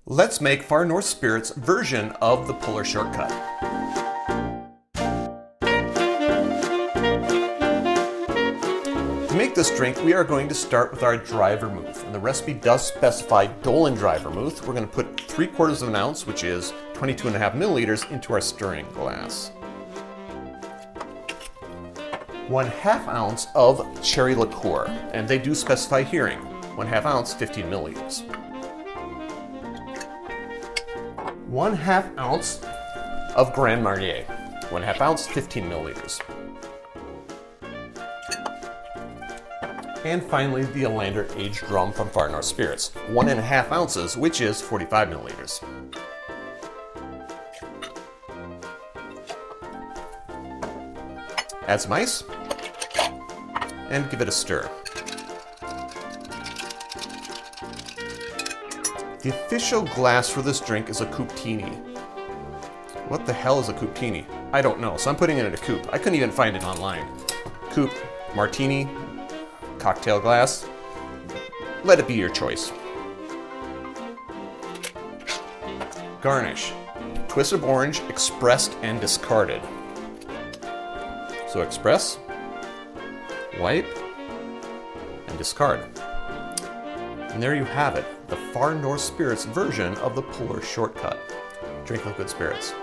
Let's make Far North Spirits' version of the Polar Shortcut. To make this drink, we are going to start with our dry vermouth. And the recipe does specify Dolan dry vermouth. We're going to put 3/4 of an ounce, which is 22.5 milliliters, into our stirring glass. 1/2 ounce of cherry liqueur, and they do specify herein. 1/2 ounce, 15 milliliters. 1/2 ounce of Grand Marnier. 1/2 ounce, 15 milliliters. And finally, the Ålander Aged Rum from Far North Spirits. 1.5 ounces, which is 45 milliliters. Add some ice, and give it a stir. The official glass for this drink is a couptini. What the hell is a couptini? I don't know, so I'm putting it in a coupe. I couldn't even find it online. Coupe, martini, cocktail glass. Let it be your choice. Garnish. Twist of orange, expressed and discarded. So express, wipe, and discard. And there you have it, the Far North Spirits version of the Polar Shortcut. Drink with good spirits.